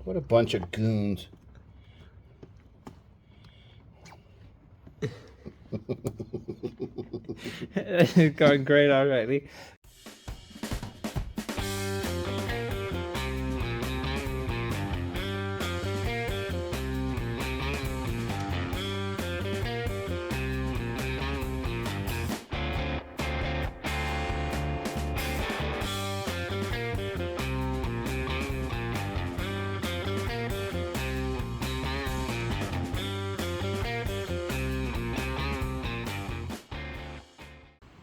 What a bunch of goons. It's going great already.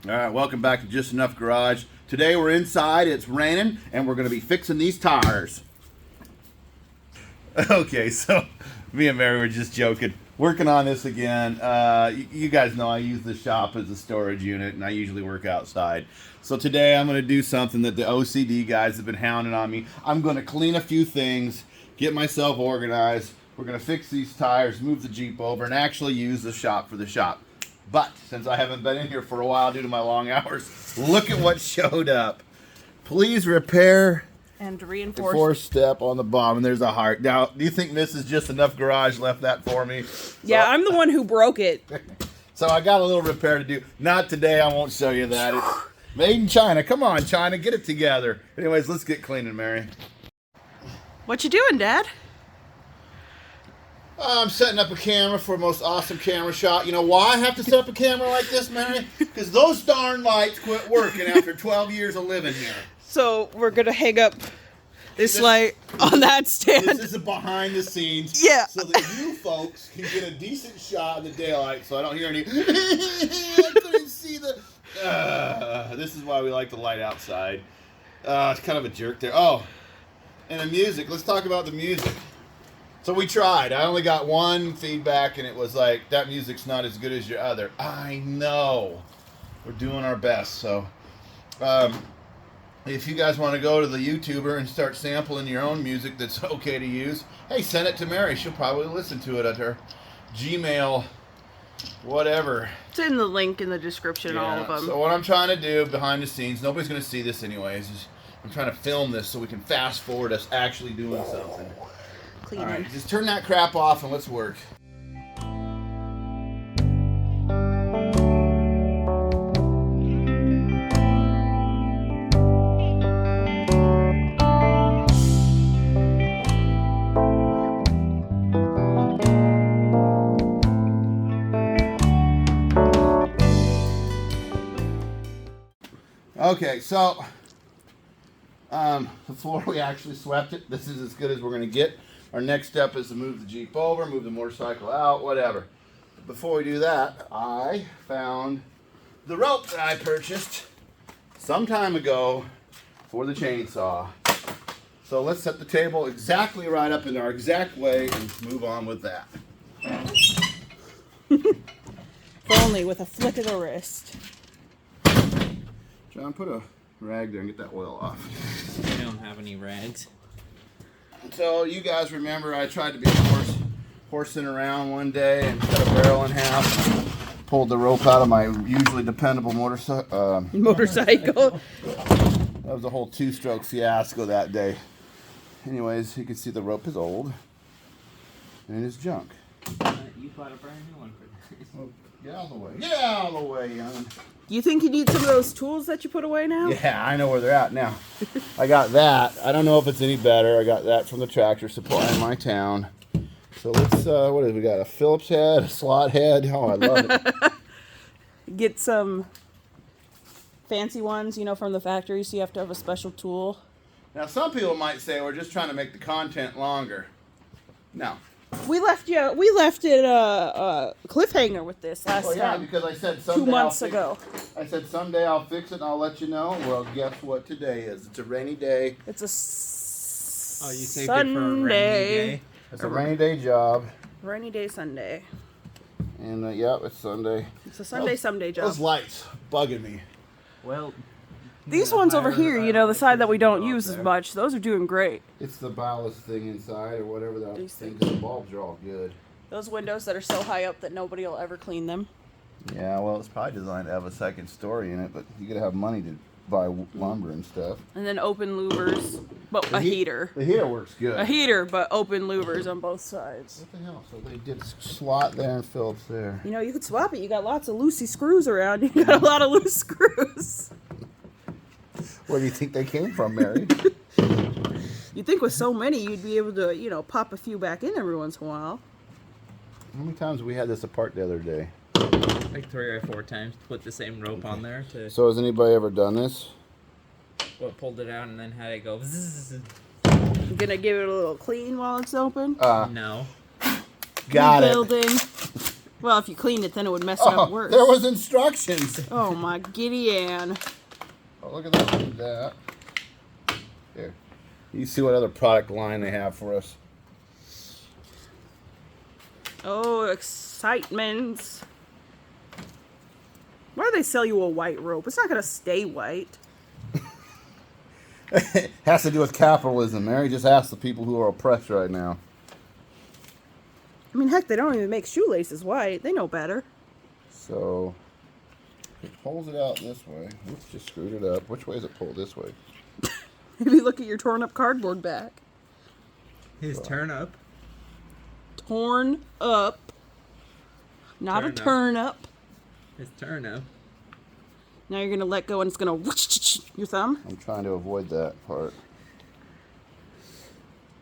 All right, welcome back to Just Enough Garage. Today we're inside, it's raining, and we're going to be fixing these tires. Okay, so me and Mary were just joking. Working on this again. You guys know I use the shop as a storage unit, and I usually work outside. So today I'm going to do something that the OCD guys have been hounding on me. I'm going to clean a few things, get myself organized. We're going to fix these tires, move the Jeep over, and actually use the shop for the shop. But since I haven't been in here for a while due to my long hours, look at what showed up. Please repair and the reinforce. fourth step on the bottom. And there's a heart. Now, do you think Mrs. Just Enough Garage left that for me? Yeah, I'm the one who broke it. So I got a little repair to do. Not today. I won't show you that. It's made in China. Come on, China. Get it together. Anyways, let's get cleaning, Mary. What you doing, Dad? I'm setting up a camera for a most awesome camera shot. You know why I have to set up a camera like this, Mary? Because those darn lights quit working after 12 years of living here. So we're gonna hang up this light on that stand. This is a behind the scenes. Yeah. So that you folks can get a decent shot in the daylight so I don't hear any. I couldn't see the. This is why we like the light outside. It's kind of a jerk there. Oh, and the music. Let's talk about the music. So we tried. I only got one feedback, and it was like, that music's not as good as your other. I know. We're doing our best. So if you guys want to go to the YouTuber and start sampling your own music that's okay to use, hey, send it to Mary. She'll probably listen to it at her Gmail, whatever. It's in the link in the description, all of them. So what I'm trying to do behind the scenes, nobody's going to see this anyways, is I'm trying to film this so we can fast forward us actually doing something. All right, just turn that crap off and let's work. Okay, so the floor, we actually swept it. This is as good as we're going to get. Our next step is to move the Jeep over, move the motorcycle out, whatever. But before we do that, I found the rope that I purchased some time ago for the chainsaw. So let's set the table exactly right up in our exact way and move on with that. If only with a flick of the wrist. John, put a rag there and get that oil off. I don't have any rags. So you guys remember I tried to be horsing around one day and cut a barrel in half. Pulled the rope out of my usually dependable motorcycle. That was a whole two-stroke fiasco that day. Anyways, you can see the rope is old and it is junk. You bought a brand new one for this. Well, get out of the way. Get out of the way, young. You think you need some of those tools that you put away now? Yeah, I know where they're at now. I got that. I don't know if it's any better. I got that from the tractor supply in my town. So let's, what is we got? A Phillips head, a slot head. Oh, I love it. Get some fancy ones, you know, from the factory, so you have to have a special tool. Now, some people might say we're just trying to make the content longer. No. We left it a cliffhanger with this last Well, yeah, time. because I said someday 2 months ago. I said someday I'll fix it and I'll let you know. Well, guess what today is? It's a rainy day. It's a Oh, you saved Sunday. it for a rainy day? It's a rainy day job. Rainy day Sunday. And, yeah, it's Sunday. It's a Sunday job. Those lights bugging me. Well, These ones over here, you know, the side that we don't use as much, those are doing great. It's the ballast thing inside or whatever that These thing, things. 'cause the bulbs are all good. Those windows that are so high up that nobody will ever clean them. Yeah, well, it's probably designed to have a second story in it, but you gotta have money to buy lumber and stuff. And then open louvers. But a heater. The heater works good. A heater, but open louvers on both sides. What the hell? So they did a slot there and Phillips there. You know, you could swap it. You got lots of loosey screws around. You got a lot of loose screws. Where do you think they came from, Mary? You'd think with so many, you'd be able to, you know, pop a few back in every once in a while. How many times have we had this apart the other day? Like 3 or 4 times to put the same rope on there to So has anybody ever done this? pulled it out and then had it go zzz. I'm gonna give it a little clean while it's open. No. Got it. Rebuilding. Well, if you cleaned it, then it would mess it up worse. There was instructions. Oh my giddy Ann. Oh, look at that. Look at that. Here. You see what other product line they have for us. Oh, excitement. Why do they sell you a white rope? It's not gonna stay white. Has to do with capitalism, Mary. Just ask the people who are oppressed right now. I mean, heck, they don't even make shoelaces white. They know better. So, it pulls it out this way. Oops, just screwed it up. Which way is it pulled? This way. Maybe look at your torn up cardboard back. His turnip. Torn up. Not a turnip. His turnip. Now you're gonna let go and it's gonna your thumb. I'm trying to avoid that part.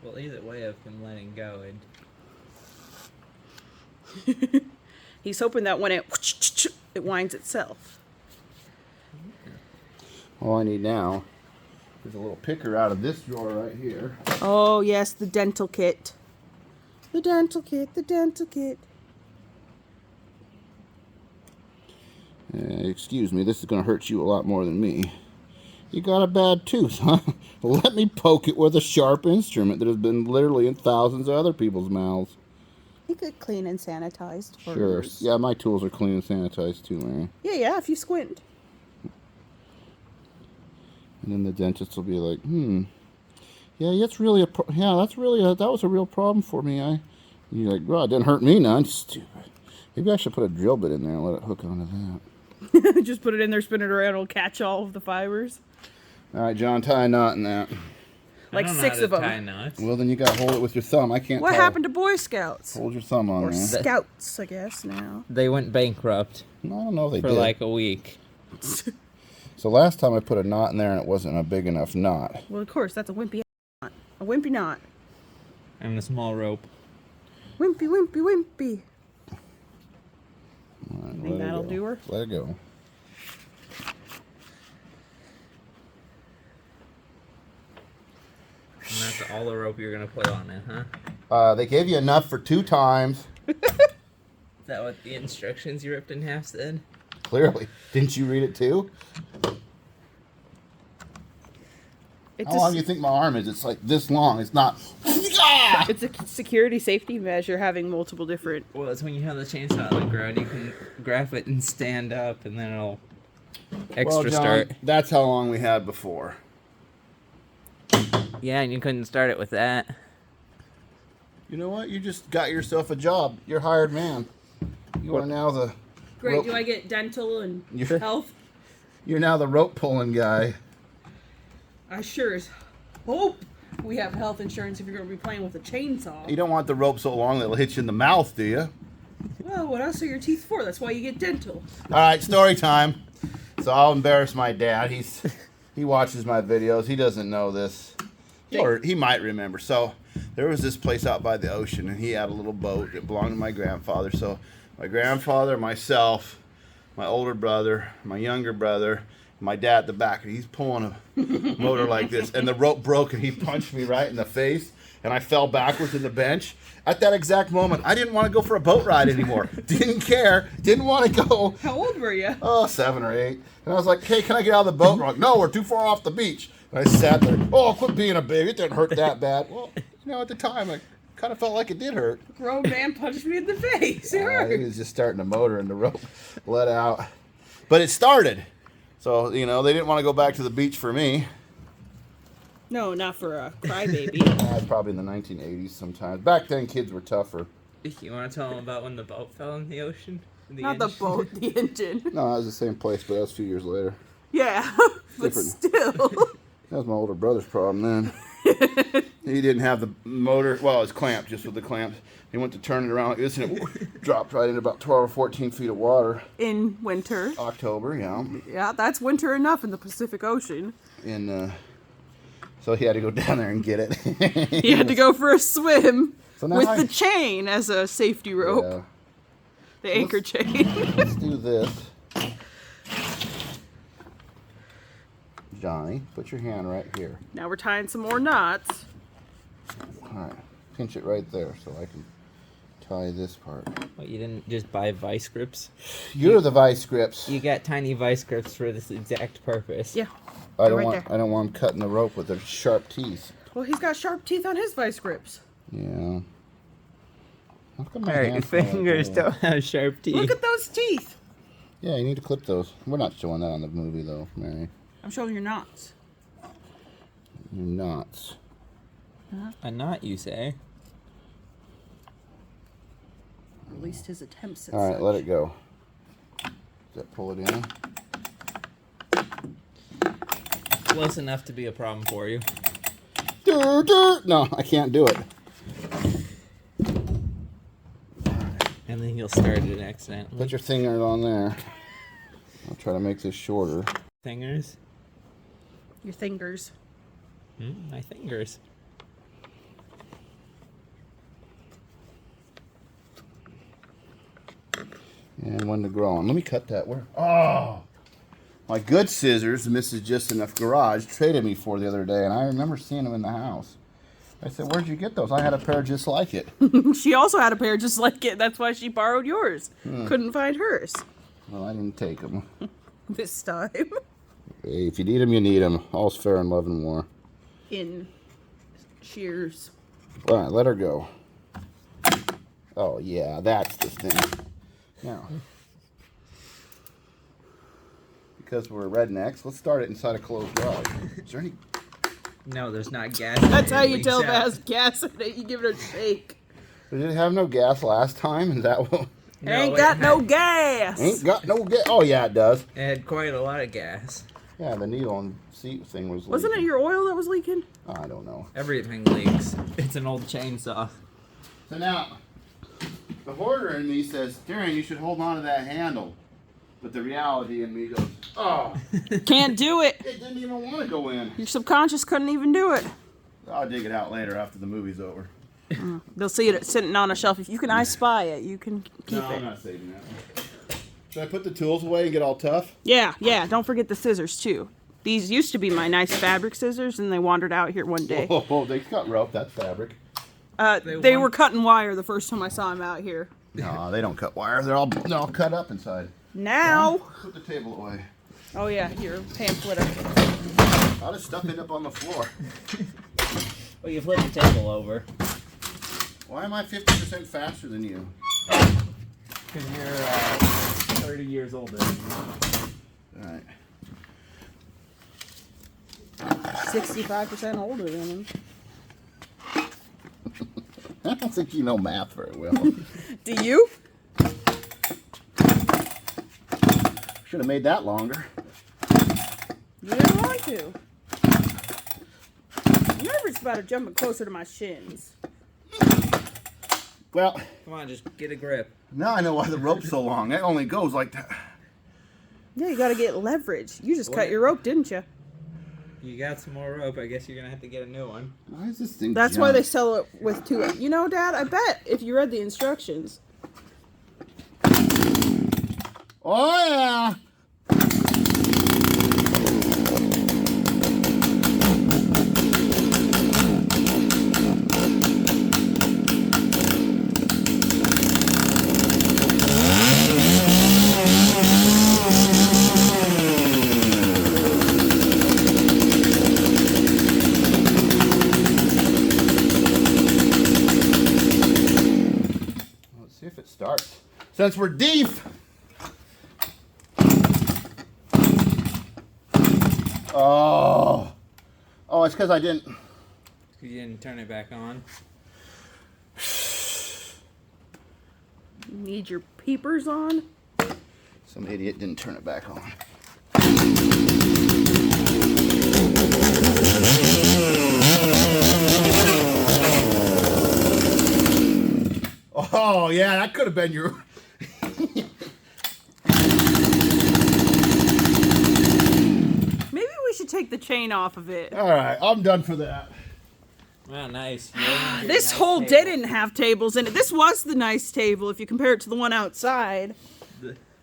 Well, either way of him letting go, He's hoping that when it winds itself. All I need now is a little picker out of this drawer right here. Oh yes, the dental kit. The dental kit. The dental kit. Excuse me, this is going to hurt you a lot more than me. You got a bad tooth, huh? Let me poke it with a sharp instrument that has been literally in thousands of other people's mouths. You could clean and sanitized. For Sure. yours. Yeah, my tools are clean and sanitized too, Mary. Yeah, if you squint. And then the dentist will be like, yeah, that's really that was a real problem for me. And you're like, well, it didn't hurt me none. Stupid. Maybe I should put a drill bit in there and let it hook onto that. Just put it in there, spin it around, it'll catch all of the fibers. All right, John, tie a knot in that. Like 6 of them. Well, then you got to hold it with your thumb. I can't. What happened to Boy Scouts? Hold your thumb on Or there. Scouts, I guess now. They went bankrupt No, I don't know if they for did. like a week. So last time I put a knot in there and it wasn't a big enough knot. Well, of course, that's a wimpy knot. A wimpy knot. And a small rope. Wimpy, wimpy, wimpy. All right, Think that'll do her? Let it go. And that's all the rope you're going to put on it, huh? They gave you enough for 2 times. Is that what the instructions you ripped in half said? Clearly. Didn't you read it too? It's How long do you think my arm is? It's like this long. It's not. It's a security safety measure having multiple different. Well, it's when you have the chainsaw on the ground, you can grab it and stand up, and then it'll extra start. That's how long we had before. Yeah, and you couldn't start it with that. You know what? You just got yourself a job. You're hired man. You are now the. Great. rope- Do I get dental and You're- health? You're now the rope pulling guy. I sure as hope we have health insurance if you're going to be playing with a chainsaw. You don't want the rope so long that it'll hit you in the mouth, do you? Well, what else are your teeth for? That's why you get dental. All right, story time. So I'll embarrass my dad. He watches my videos. He doesn't know this, or he might remember. So there was this place out by the ocean, and he had a little boat. It belonged to my grandfather. So my grandfather, myself, my older brother, my younger brother, my dad at the back, and he's pulling a motor like this, and the rope broke, and he punched me right in the face, and I fell backwards in the bench. At that exact moment, I didn't want to go for a boat ride anymore. Didn't care. Didn't want to go. How old were you? Oh, 7 or 8. And I was like, hey, can I get out of the boat? And we're like, no, we're too far off the beach. And I sat there. Oh, quit being a baby. It didn't hurt that bad. Well, at the time, I kind of felt like it did hurt. Grown man punched me in the face. It He hurt. was just starting the motor and the rope let out. But it started. So, they didn't want to go back to the beach for me. No, not for a crybaby. Probably in the 1980s sometimes. Back then, kids were tougher. You want to tell them about when the boat fell in the ocean? Not the boat, the engine. No, it was the same place, but that was a few years later. Yeah, but Different. still. That was my older brother's problem then. He didn't have the motor. Well, it's clamped just with the clamps. He went to turn it around like this, and it dropped right into about 12 or 14 feet of water. In winter. October, yeah. Yeah, that's winter enough in the Pacific Ocean. And so he had to go down there and get it. He had to go for a swim with the chain as a safety rope. Yeah. The anchor chain. Let's do this. Johnny, put your hand right here. Now we're tying some more knots. All right, pinch it right there so I can tie this part. What, you didn't just buy vice grips? You're the vice grips. You got tiny vice grips for this exact purpose. Yeah. I don't right want. there. I don't want him cutting the rope with their sharp teeth. Well, he's got sharp teeth on his vice grips. Yeah. How come my Alright, hands fall like fingers that? don't have sharp teeth. Look at those teeth. Yeah, you need to clip those. We're not showing that on the movie though, Mary. I'm showing your knots. Your knots. A knot, you say? At least his attempts at All right, such. let it go. Does that pull it in? Close enough to be a problem for you. No, I can't do it. And then you'll start it accidentally. Put your finger on there. I'll try to make this shorter. Fingers? Your fingers. My fingers. And when to grow on. Let me cut that. Where? Oh! My good scissors, Mrs. Just Enough Garage, traded me for the other day, and I remember seeing them in the house. I said, where'd you get those? I had a pair just like it. She also had a pair just like it. That's why she borrowed yours. Couldn't find hers. Well, I didn't take them. This time. Hey, if you need them, you need them. All's fair in love and war. In shears. All right, let her go. Oh, yeah, that's the thing. Now, because we're rednecks, let's start it inside a closed garage. Is there any... No, there's not gas. That's how you Leaks tell if it out. has gas in it. You give it a shake. Did it have no gas last time? Is that what... No, Ain't it got had- no gas. Ain't got no gas. Oh, yeah, it does. It had quite a lot of gas. Yeah, the needle and seat thing was Wasn't it leaking. your oil that was leaking? I don't know. Everything leaks. It's an old chainsaw. So now, the hoarder in me says, Darian, you should hold on to that handle. But the reality in me goes, oh, Can't do it. it didn't even want to go in. Your subconscious couldn't even do it. I'll dig it out later after the movie's over. They'll see it sitting on a shelf. If you can I spy it, you can keep No, it. I'm not saving that one. Should I put the tools away and get all tough? Yeah, yeah. Don't forget the scissors too. These used to be my nice fabric scissors, and they wandered out here one day. Oh, they cut rope. That's fabric. They were cutting wire the first time I saw them out here. No, they don't cut wire. They're all cut up inside. Now, Put the table away. oh yeah, here, pamphlet. All this stuff end up on the floor. Well, you flip the table over. Why am I 50% faster than you? Because you're 30 years older than me. All right. 65% older than him. I don't think you know math very well. Do you? Should have made that longer. You didn't want to. I'm nervous about it jumping closer to my shins. Well, Come on, just get a grip. now I know why the rope's so long. It only goes like that. Yeah, you gotta get leverage. You just cut your rope, didn't you? You got some more rope. I guess you're going to have to get a new one. Why is this thing That's why they junk? sell it with two. You know, Dad, I bet if you read the instructions. Oh, yeah. Let's see if it starts. Since we're deep. Oh. Oh, it's because I didn't. You didn't turn it back on. Need your peepers on. Some idiot didn't turn it back on. Oh, yeah, that could have been your... Maybe we should take the chain off of it. All right, I'm done for that. Wow, nice. This whole day didn't have tables in it. This was the nice table if you compare it to the one outside.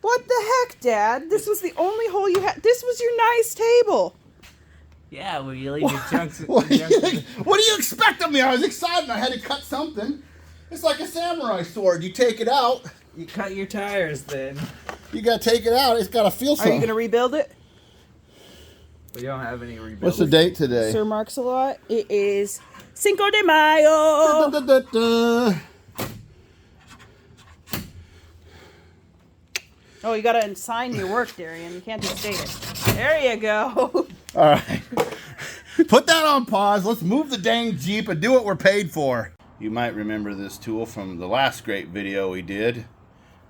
What the heck, Dad? This was the only hole you had. This was your nice table. Yeah, well, you leave your chunks. What do you expect of me? I was excited. I had to cut something. It's like a samurai sword. You take it out. You cut your tires then. You got to take it out. It's got to feel Are something. you going to rebuild it? We don't have any rebuild. What's the date today? Sir Marks a lot. It is Cinco de Mayo. Da, da, da, da. Oh, you gotta sign your work, Darian. You can't just state it. There you go. All right. Put that on pause. Let's move the dang Jeep and do what we're paid for. You might remember this tool from the last great video we did.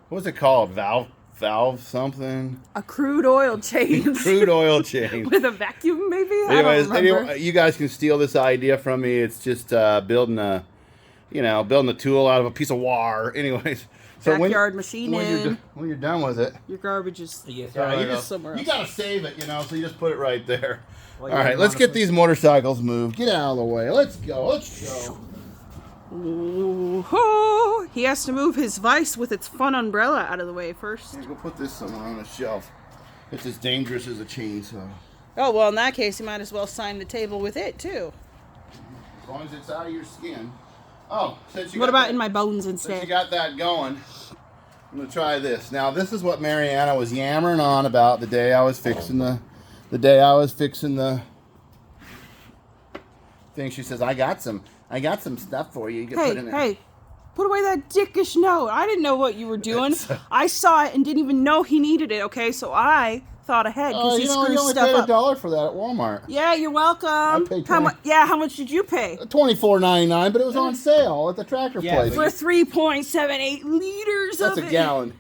What was it called? Valve something? A crude oil change. Crude oil change. With a vacuum, maybe? Anyways, I don't remember. you guys can steal this idea from me. It's just building a tool out of a piece of wire. anyways. So Backyard machining. when you're done with it, Your garbage is You somewhere else. you gotta save it, so you just put it right there. Well, All right, let's get these motorcycles moved. Get out of the way. Let's go. Let's go. Ooh, he has to move his vise with its fun umbrella out of the way first. Here, go put this somewhere on a shelf. It's as dangerous as a chainsaw. Oh, well, in that case, you might as well sign the table with it, too. As long as it's out of your skin. Oh, since you What got about that, in my bones since you instead? got that going, I'm gonna try this. Now, this is what Mariana was yammering on about the day I was fixing the thing. She says, I got some stuff for you. You can put in there. Hey, put away that dickish note. I didn't know what you were doing. I saw it and didn't even know he needed it, okay? So I thought ahead because he you screws only stuff paid up. $1 for that at Walmart. Yeah, you're welcome. paid How 20. much? Yeah, how much did you pay? $24.99, but it was on sale at the tractor place. For 3.78 liters That's of a it. gallon.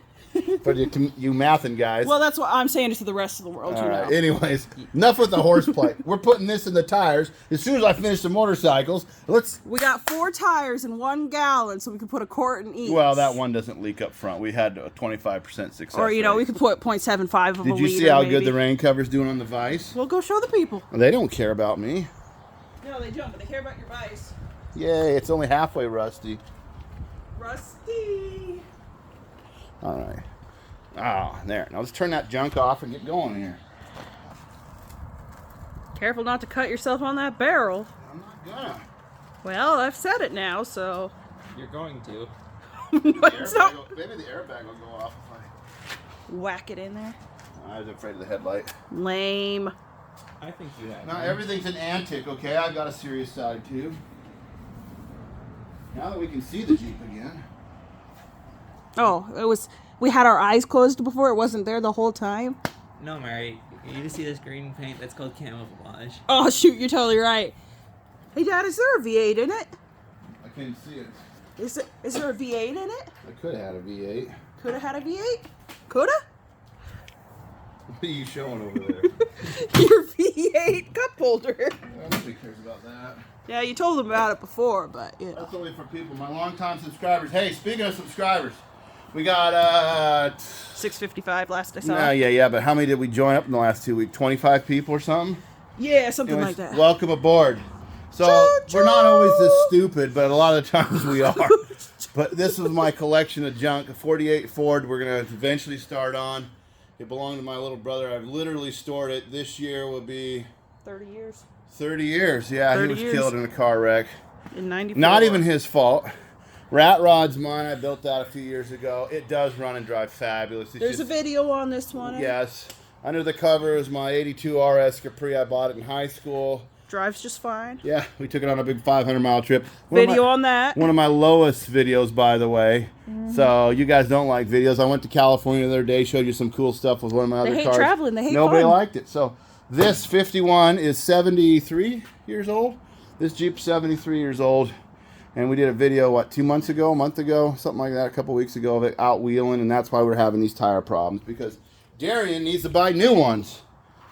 For you mathin' guys. Well, that's what I'm saying it to the rest of the world, All right. know. Anyways, enough with the horseplay. We're putting this in the tires. As soon as I finish the motorcycles, We got 4 tires and 1 gallon, so we can put a quart in each. Well, that one doesn't leak up front. We had a 25% success Or, rate. we could put 0.75 of a liter. Did you see how maybe. good the rain cover's doing on the vise? Well, go show the people. They don't care about me. No, they don't, but they care about your vice. Yay, it's only halfway rusty. Rusty. All right. Oh, there. Now let's turn that junk off and get going here. Careful not to cut yourself on that barrel. I'm not gonna. Well, I've said it now, so. You're going to. Maybe the airbag will go off if Whack it in there. I was afraid of the headlight. Lame. I think you have. Now everything's an antic, okay? I've got a serious side too. Now that we can see the Jeep again. Oh, we had our eyes closed before. It wasn't there the whole time. No, Mary. You just see this green paint? That's called camouflage. Oh, shoot, you're totally right. Hey, Dad, is there a V8 in it? I can't see it. Is there a V8 in it? I could have had a V8. Could have had a V8? Coulda? What are you showing over there? Your V8 cup holder. Nobody cares about that. Yeah, you told them about it before, but, That's only for people, my longtime subscribers. Hey, speaking of subscribers, we got 655 last I saw. yeah, but how many did we join up in the last 2 weeks? 25 people or something? Yeah, something Anyways, like that. Welcome aboard. So Choo-choo! we're not always this stupid, but a lot of times we are. But this is my collection of junk, a 48 Ford we're going to eventually start on. It belonged to my little brother. I've literally stored it. This year will be 30 years. 30 years. Yeah, 30 he was years. killed in a car wreck. In 94. Not even his fault. Rat Rod's mine. I built that a few years ago. It does run and drive fabulous. It's There's just, a video on this one. Yes. Under the cover is my 82 RS Capri. I bought it in high school. Drives just fine. Yeah, we took it on a big 500-mile trip. Video on that. One of my lowest videos, by the way. So you guys don't like videos. I went to California the other day, showed you some cool stuff with one of my other They hate cars. traveling. They hate Nobody fun. liked it. So this 51 is 73 years old. This Jeep's 73 years old. And we did a video, 2 months ago, a month ago, something like that, a couple weeks ago of it out wheeling. And that's why we're having these tire problems. Because Darian needs to buy new ones.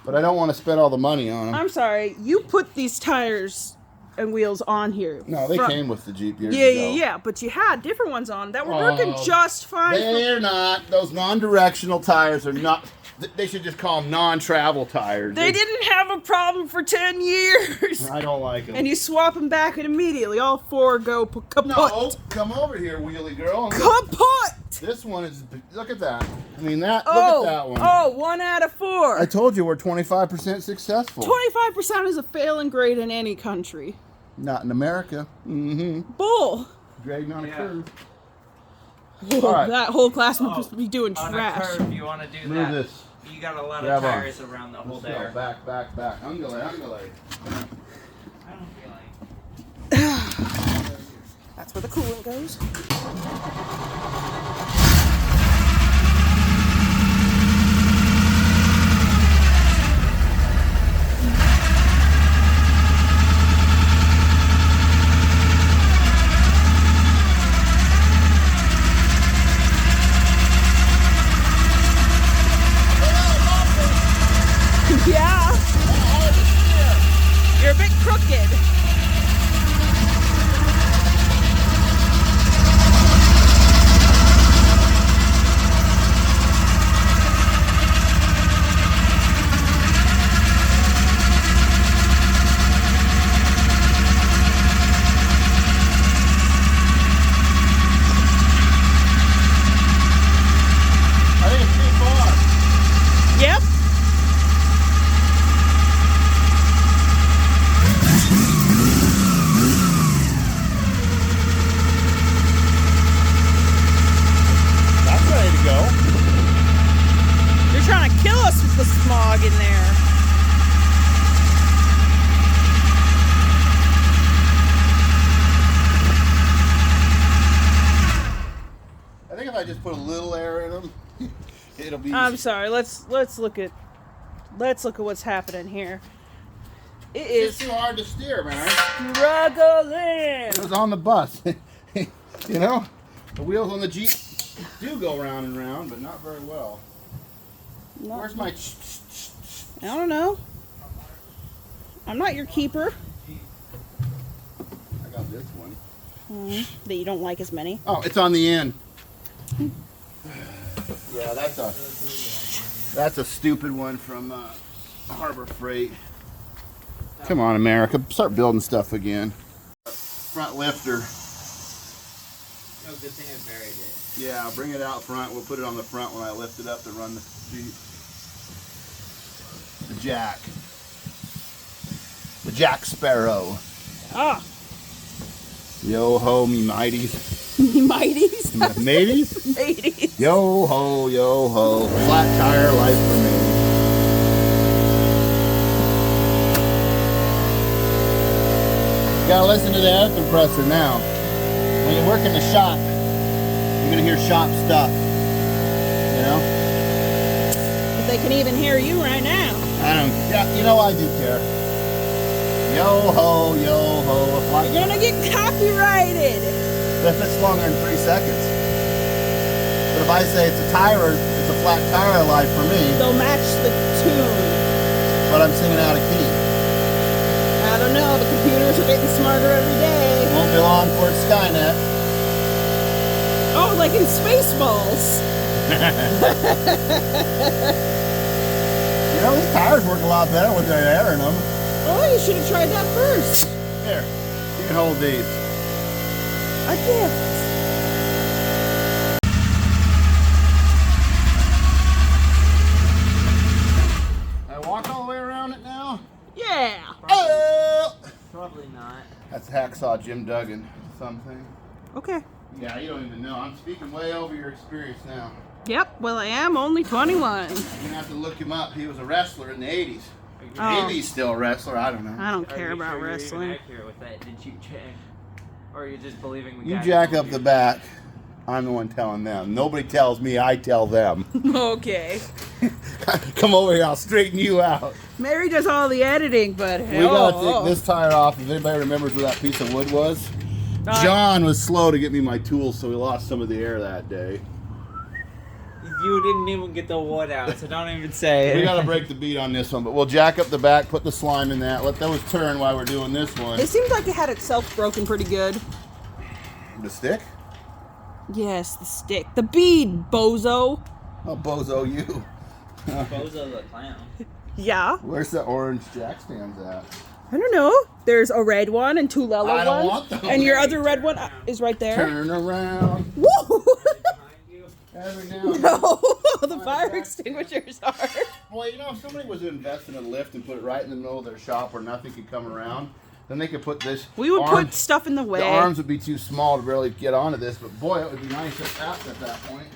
But I don't want to spend all the money on them. I'm sorry. You put these tires and wheels on here. No, they Front- came with the Jeep years Yeah, ago. yeah, yeah. But you had different ones on that were working just fine. They're not. Those non-directional tires are not. They should just call them non-travel tires. They didn't have a problem for 10 years. I don't like them. And you swap them back and immediately all four go kaput. No, come over here, wheelie girl. Kaput! This one is. Look at that. I mean that. Oh, look at that one. oh, 1 out of 4. I told you we're 25% successful. 25% is a failing grade in any country. Not in America. Mm-hmm. Bull. Grading on a curve. Oh, right. that whole class must be doing On trash. a curve, you want to do Move that. this. You got a lot Grab of on. tires around the whole Let's there. go. Back. Ungulate. I don't feel like. That's where the coolant goes. Yeah. You're a bit crooked. I think it's too far. Yep. That's ready to go. You're trying to kill us with the smog in there. I think if I just put a little air in them, it'll be. I'm sorry. Let's look at what's happening here. It It's is too hard to steer, man. struggling. It was on the bus. You know, the wheels on the Jeep do go round and round, but not very well. Where's my? I don't know. I'm not your keeper. I got this one. That you don't like as many. Oh, it's on the end. Yeah, that's a stupid one from Harbor Freight. Come on, America, start building stuff again. Front lifter. Oh, good thing I buried it. Yeah, bring it out front. We'll put it on the front when I lift it up to run the Jeep. The Jack. The Jack Sparrow. Ah, Yo ho, me mighties. mighties. Mateys? Mateys. Yo ho, yo ho. Flat tire life for me. You gotta listen to the air compressor now. When you work in the shop, you're gonna hear shop stuff. You know? But they can even hear you right now. I don't. Yeah, you know I do care. Yo ho, yo ho. You're gonna get copyrighted. If it's longer than 3 seconds. But if I say it's a tire, it's a flat tire life for me. They'll match the tune. But I'm singing out of key. I don't know. The computers are getting smarter every day. Won't be long for Skynet. Oh, like in Spaceballs. You know, these tires work a lot better with their air in them. Oh, you should have tried that first. Here, you can hold these. I can't. I walk all the way around it now. Yeah. Oh! Probably not. That's Hacksaw Jim Duggan. Something. Okay. Yeah, you don't even know. I'm speaking way over your experience now. Yep. Well, I am only 21. You're gonna have to look him up. He was a wrestler in the 80s. Oh. Maybe he's still a wrestler. I don't know. I don't Are care you about sure you're wrestling. even accurate with that? Did you check? Or are you just believing the You guy who jack told up the you? back. I'm the one telling them. Nobody tells me. I tell them. Okay. Come over here. I'll straighten you out. Mary does all the editing, but We gotta take this tire off. If anybody remembers where that piece of wood was, John was slow to get me my tools, so we lost some of the air that day. You didn't even get the wood out, so don't even say it. We gotta break the bead on this one, but we'll jack up the back, put the slime in that, let those turn while we're doing this one. It seems like it had itself broken pretty good. The stick? Yes, the stick. The bead, bozo. Oh, bozo you. Bozo the clown. Yeah. Where's the orange jack stands at? I don't know. There's a red one and 2 yellow I don't ones. want those. And your other red one is right there. Turn around. Woo! Every now and then. No, the fire extinguishers are. Well, you know, if somebody was to invest in a lift and put it right in the middle of their shop where nothing could come around, then they could put this. We would put stuff in the way. The arms would be too small to really get onto this, but boy, it would be nice at that point.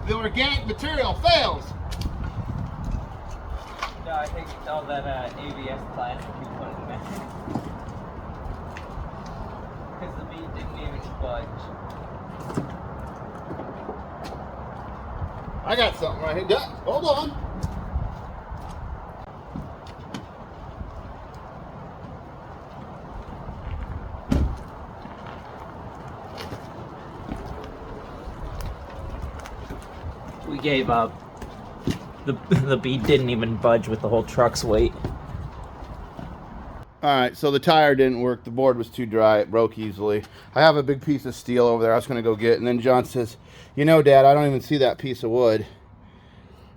The organic material fails. No, I think it's all that ABS plastic you put in there. Because the bead didn't even budge. I got something right here. Yeah, hold on. We gave up. The bead didn't even budge with the whole truck's weight. Alright, so the tire didn't work. The board was too dry. It broke easily. I have a big piece of steel over there I was going to go get. And then John says, you know, Dad, I don't even see that piece of wood.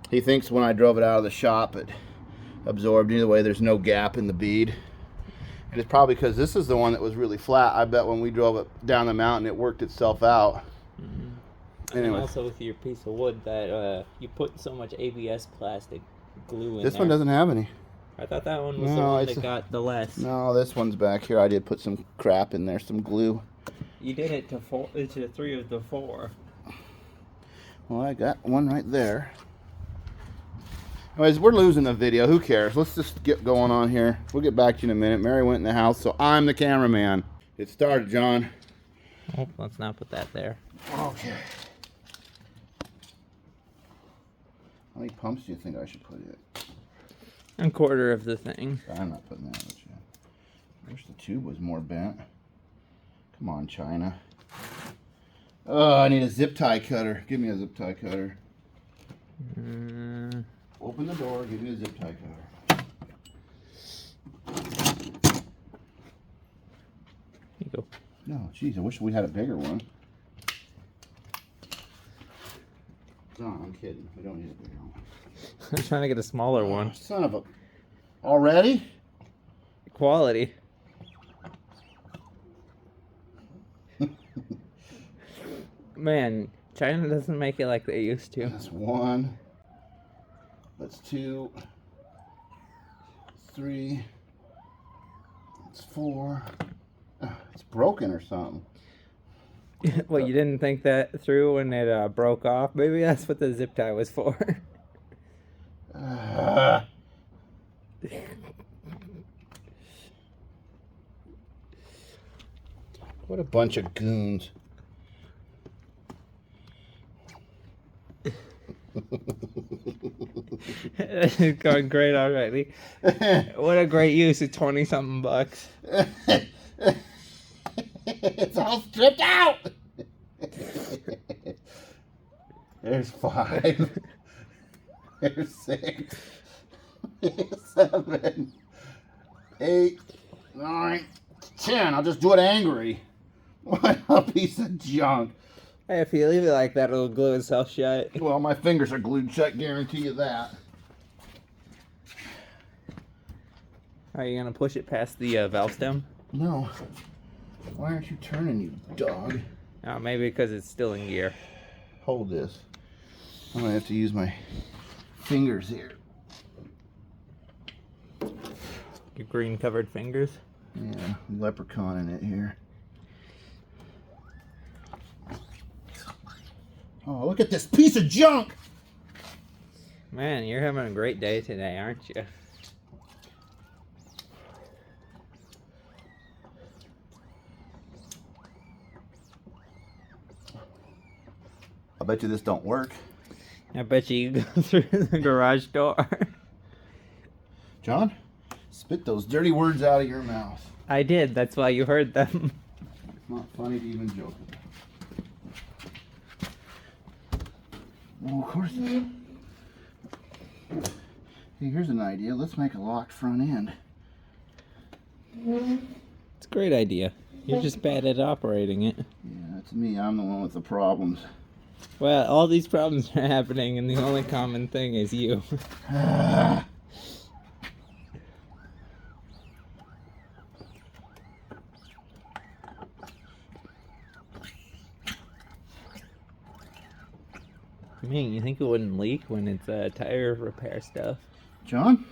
He thinks when I drove it out of the shop, it absorbed. Either way, there's no gap in the bead. And it's probably because this is the one that was really flat. I bet when we drove it down the mountain, it worked itself out. Mm-hmm. Anyway. And also with your piece of wood that you put so much ABS plastic glue in This there. one doesn't have any. I thought that one was the one that got the less. No, this one's back here. I did put some crap in there, some glue. You did it to 3 of the 4. Well, I got one right there. Anyways, we're losing the video. Who cares? Let's just get going on here. We'll get back to you in a minute. Mary went in the house, so I'm the cameraman. It started, John. Oh, let's not put that there. Okay. How many pumps do you think I should put in? A quarter of the thing. I'm not putting that much in. I wish the tube was more bent. Come on, China. Oh, I need a zip tie cutter. Give me a zip tie cutter. Open the door. Give me a zip tie cutter. Here you go. No, jeez, I wish we had a bigger one. No, I'm kidding. We don't need a bigger one. I'm trying to get a smaller one. Son of a... Already? Quality. Man, China doesn't make it like they used to. That's 1. That's 2. 3. That's 4. It's broken or something. Well, you didn't think that through when it broke off? Maybe that's what the zip tie was for. What a bunch of goons. It's going great already. What a great use of 20-something bucks. It's all stripped out. There's 5. There's 6. 7, 8, 9, 10. I'll just do it angry. What a piece of junk. Hey, if you leave it like that, it'll glue itself shut. Well, my fingers are glued shut, guarantee you that. Are you gonna push it past the valve stem? No. Why aren't you turning, you dog? Oh, maybe because it's still in gear. Hold this. I'm gonna have to use my fingers here. Your green covered fingers. Yeah, leprechaun in it here. Oh, look at this piece of junk! Man, you're having a great day today, aren't you? I bet you this don't work. I bet you go through the garage door. John, spit those dirty words out of your mouth. I did, that's why you heard them. It's not funny to even joke about. Well, of course. Hey, here's an idea. Let's make a locked front end. It's a great idea. You're just bad at operating it. Yeah, that's me. I'm the one with the problems. Well, all these problems are happening, and the only common thing is you. Man, you think it wouldn't leak when it's tire repair stuff? John,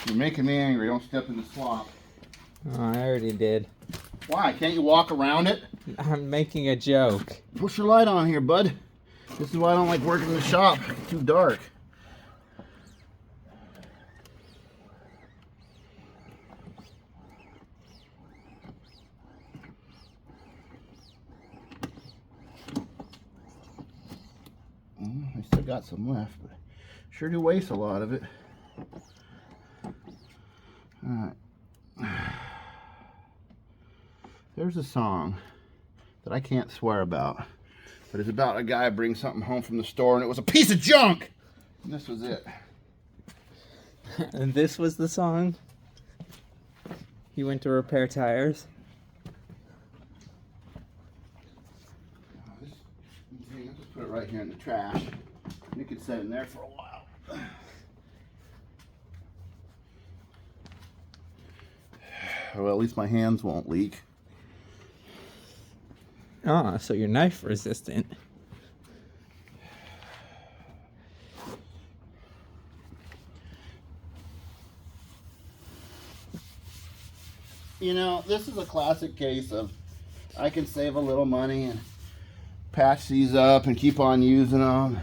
you're making me angry. Don't step in the slop. Oh, I already did. Why? Can't you walk around it? I'm making a joke. Push your light on here, bud. This is why I don't like working in the shop. It's too dark. I still got some left, but sure do waste a lot of it. Alright. There's a song that I can't swear about, but it's about a guy brings something home from the store and it was a piece of junk! And this was it. And this was the song? You went to repair tires? I'll just put it right here in the trash. It could sit in there for a while. Well, at least my hands won't leak. Ah, so you're knife resistant. You know, this is a classic case of I can save a little money and patch these up and keep on using them.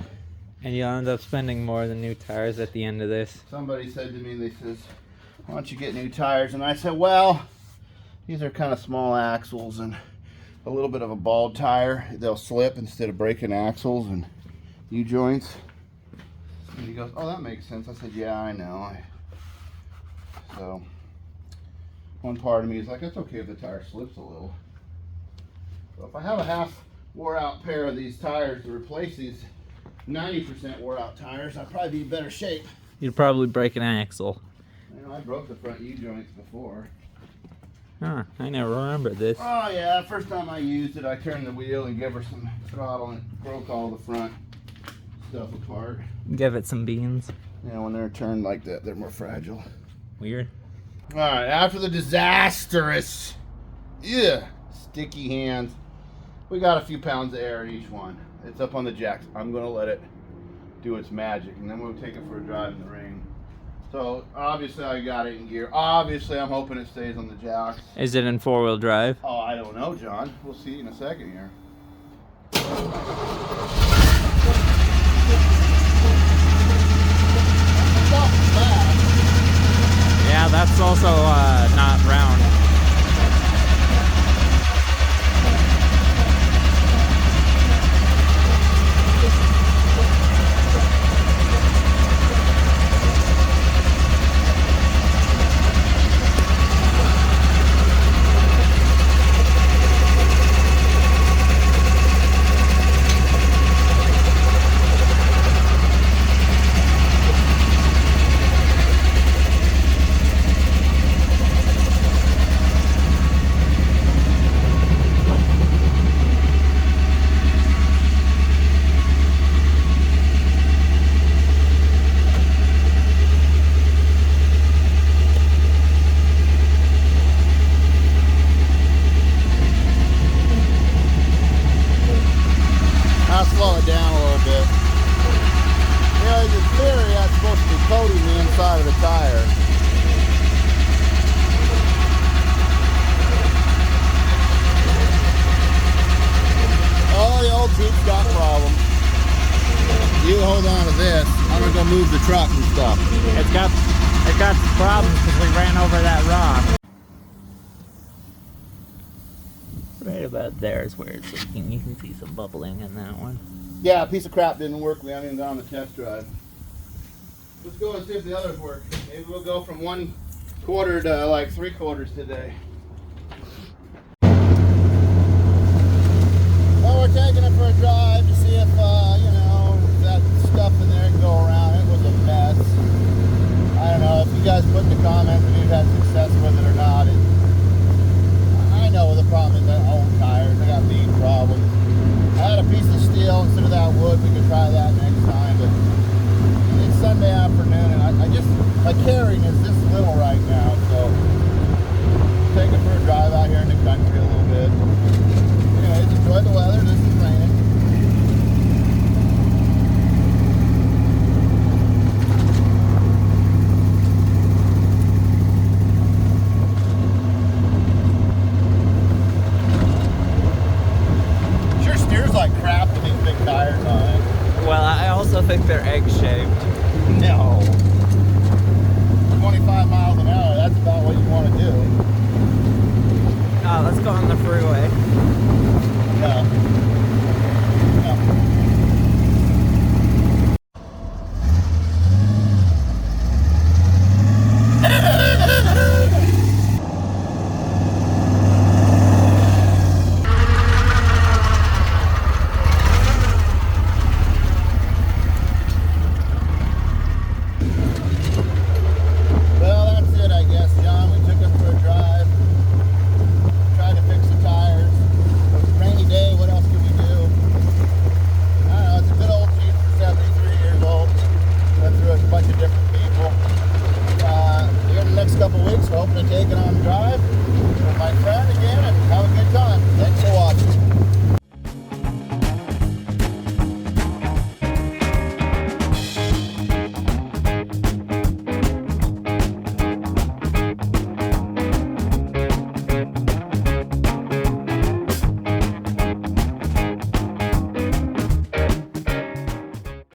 And you'll end up spending more than new tires at the end of this. Somebody said to me, they says, why don't you get new tires? And I said, well, these are kind of small axles and a little bit of a bald tire. They'll slip instead of breaking axles and U-joints. And he goes, oh, that makes sense. I said, yeah, I know. So one part of me is like, it's okay if the tire slips a little. So if I have a half wore out pair of these tires to replace these 90% wore out tires, I'd probably be in better shape. You'd probably break an axle. You know, I broke the front U-joints before. Huh, I never remember this. Oh yeah, first time I used it, I turned the wheel and gave her some throttle and it broke all the front stuff apart. Give it some beans. You know, when they're turned like that, they're more fragile. Weird. All right, after the disastrous, sticky hands, we got a few pounds of air in each one. It's up on the jacks. I'm gonna let it do its magic, and then we'll take it for a drive in the rain. So obviously I got it in gear. Obviously I'm hoping it stays on the jacks. Is it in 4-wheel drive? Oh, I don't know, John. We'll see in a second here. Yeah, that's also not round. out of the tire. Oh, the old Jeep's got problems. You hold on to this. I'm gonna go move the truck and stuff. It got problems because we ran over that rock. Right about there is where it's leaking. You can see some bubbling in that one. Yeah, a piece of crap didn't work. We haven't even gone on the test drive. Let's go and see if the others work. Maybe we'll go from 1/4 to like 3/4 today. Well, we're taking it for a drive to see if, you know, that stuff in there can go around. It was a mess. I don't know if you guys put in the comments if you've had success with it or not. I know the problem is that old tires. They got lead problems. I had a piece of steel instead of that wood. We could try that next time. But it's Sunday afternoon, and I just, my carrying is this little right now. So take it for a drive out here in the country a little bit. Anyways, enjoy the weather. This is raining. Sure steers like crap with these big tires on it. Well, I also think they're egg-shaped. No. 25 miles an hour, that's about what you want to do. Oh, let's go on the freeway. No. No. Well, that's it, I guess, John. We took it for a drive. Tried to fix the tires. Rainy day, what else can we do? I don't know, it's a good old Jeep for 73 years old. Went through a bunch of different people. Here in the next couple weeks, we're hoping to take it on